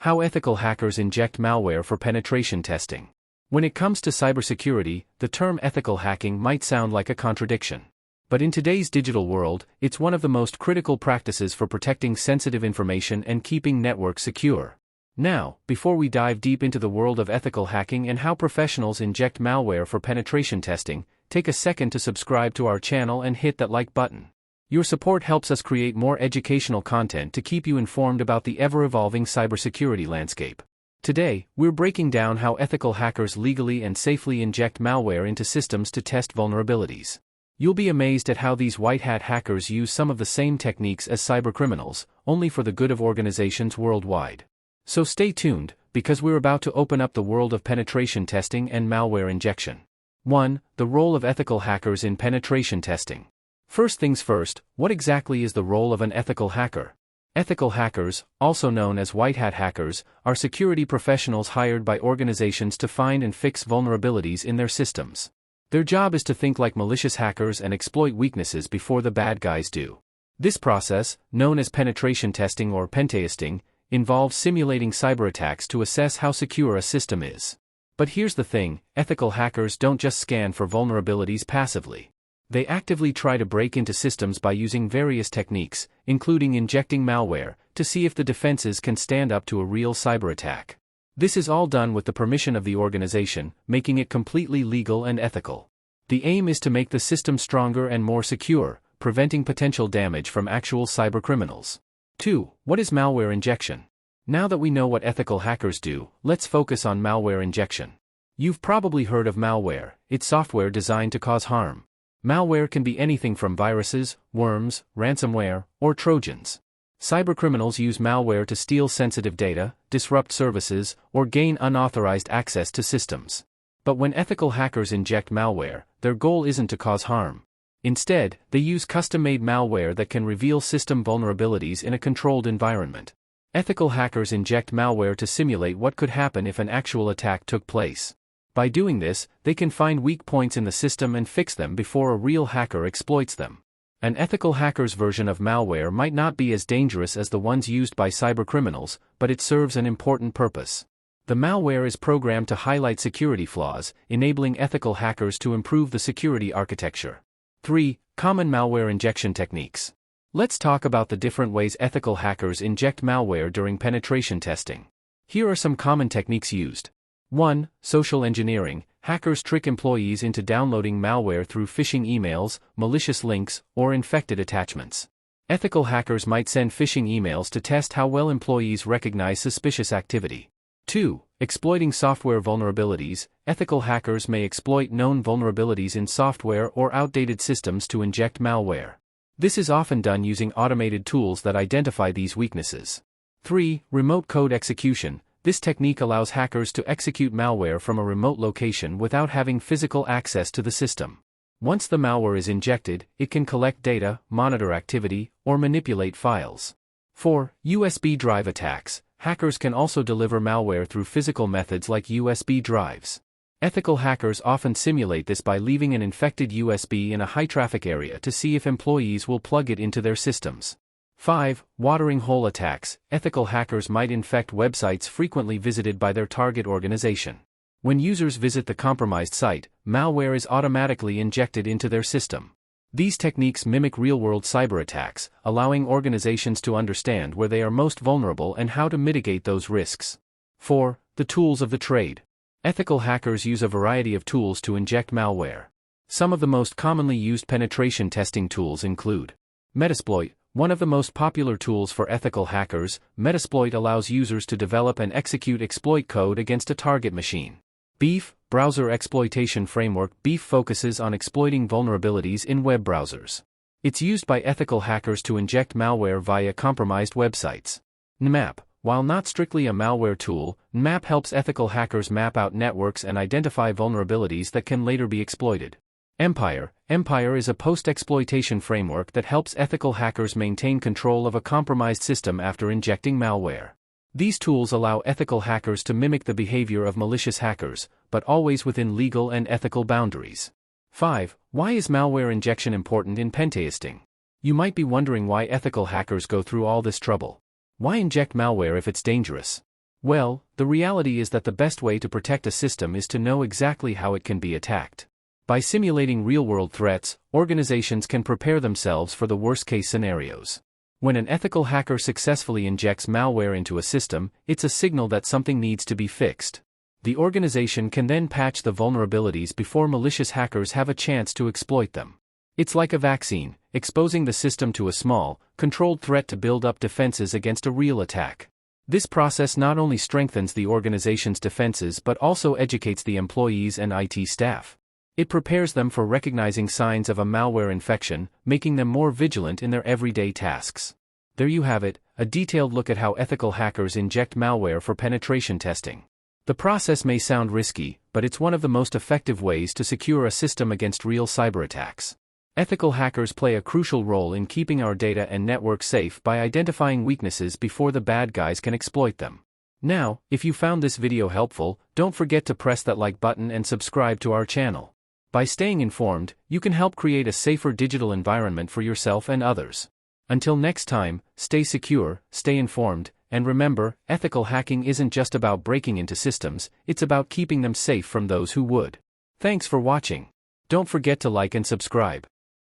How ethical hackers inject malware for penetration testing. When it comes to cybersecurity, the term ethical hacking might sound like a contradiction. But in today's digital world, it's one of the most critical practices for protecting sensitive information and keeping networks secure. Now, before we dive deep into the world of ethical hacking and how professionals inject malware for penetration testing, take a second to subscribe to our channel and hit that like button. Your support helps us create more educational content to keep you informed about the ever-evolving cybersecurity landscape. Today, we're breaking down how ethical hackers legally and safely inject malware into systems to test vulnerabilities. You'll be amazed at how these white-hat hackers use some of the same techniques as cybercriminals, only for the good of organizations worldwide. So stay tuned, because we're about to open up the world of penetration testing and malware injection. 1. The role of ethical hackers in penetration testing. First things first, what exactly is the role of an ethical hacker? Ethical hackers, also known as white-hat hackers, are security professionals hired by organizations to find and fix vulnerabilities in their systems. Their job is to think like malicious hackers and exploit weaknesses before the bad guys do. This process, known as penetration testing or pentesting, involves simulating cyberattacks to assess how secure a system is. But here's the thing, ethical hackers don't just scan for vulnerabilities passively. They actively try to break into systems by using various techniques, including injecting malware, to see if the defenses can stand up to a real cyberattack. This is all done with the permission of the organization, making it completely legal and ethical. The aim is to make the system stronger and more secure, preventing potential damage from actual cybercriminals. 2. What is malware injection? Now that we know what ethical hackers do, let's focus on malware injection. You've probably heard of malware. It's software designed to cause harm. Malware can be anything from viruses, worms, ransomware, or Trojans. Cybercriminals use malware to steal sensitive data, disrupt services, or gain unauthorized access to systems. But when ethical hackers inject malware, their goal isn't to cause harm. Instead, they use custom-made malware that can reveal system vulnerabilities in a controlled environment. Ethical hackers inject malware to simulate what could happen if an actual attack took place. By doing this, they can find weak points in the system and fix them before a real hacker exploits them. An ethical hacker's version of malware might not be as dangerous as the ones used by cybercriminals, but it serves an important purpose. The malware is programmed to highlight security flaws, enabling ethical hackers to improve the security architecture. 3. Common malware injection techniques. Let's talk about the different ways ethical hackers inject malware during penetration testing. Here are some common techniques used. 1. Social engineering. Hackers trick employees into downloading malware through phishing emails, malicious links, or infected attachments. Ethical hackers might send phishing emails to test how well employees recognize suspicious activity. 2. Exploiting software vulnerabilities. Ethical hackers may exploit known vulnerabilities in software or outdated systems to inject malware. This is often done using automated tools that identify these weaknesses. 3. Remote code execution. This technique allows hackers to execute malware from a remote location without having physical access to the system. Once the malware is injected, it can collect data, monitor activity, or manipulate files. 4. USB drive attacks. Hackers can also deliver malware through physical methods like USB drives. Ethical hackers often simulate this by leaving an infected USB in a high-traffic area to see if employees will plug it into their systems. 5. Watering hole attacks. Ethical hackers might infect websites frequently visited by their target organization. When users visit the compromised site, malware is automatically injected into their system. These techniques mimic real-world cyberattacks, allowing organizations to understand where they are most vulnerable and how to mitigate those risks. 4. The tools of the trade. Ethical hackers use a variety of tools to inject malware. Some of the most commonly used penetration testing tools include Metasploit. One of the most popular tools for ethical hackers, Metasploit allows users to develop and execute exploit code against a target machine. Beef, Browser Exploitation Framework. Beef focuses on exploiting vulnerabilities in web browsers. It's used by ethical hackers to inject malware via compromised websites. Nmap. While not strictly a malware tool, Nmap helps ethical hackers map out networks and identify vulnerabilities that can later be exploited. Empire. Empire is a post-exploitation framework that helps ethical hackers maintain control of a compromised system after injecting malware. These tools allow ethical hackers to mimic the behavior of malicious hackers, but always within legal and ethical boundaries. 5. Why is malware injection important in pentesting? You might be wondering why ethical hackers go through all this trouble. Why inject malware if it's dangerous? Well, the reality is that the best way to protect a system is to know exactly how it can be attacked. By simulating real-world threats, organizations can prepare themselves for the worst-case scenarios. When an ethical hacker successfully injects malware into a system, it's a signal that something needs to be fixed. The organization can then patch the vulnerabilities before malicious hackers have a chance to exploit them. It's like a vaccine, exposing the system to a small, controlled threat to build up defenses against a real attack. This process not only strengthens the organization's defenses but also educates the employees and IT staff. It prepares them for recognizing signs of a malware infection, making them more vigilant in their everyday tasks. There you have it, a detailed look at how ethical hackers inject malware for penetration testing. The process may sound risky, but it's one of the most effective ways to secure a system against real cyber attacks. Ethical hackers play a crucial role in keeping our data and networks safe by identifying weaknesses before the bad guys can exploit them. Now, if you found this video helpful, don't forget to press that like button and subscribe to our channel. By staying informed, you can help create a safer digital environment for yourself and others. Until next time, stay secure, stay informed, and remember, ethical hacking isn't just about breaking into systems, it's about keeping them safe from those who would. Thanks for watching. Don't forget to like and subscribe.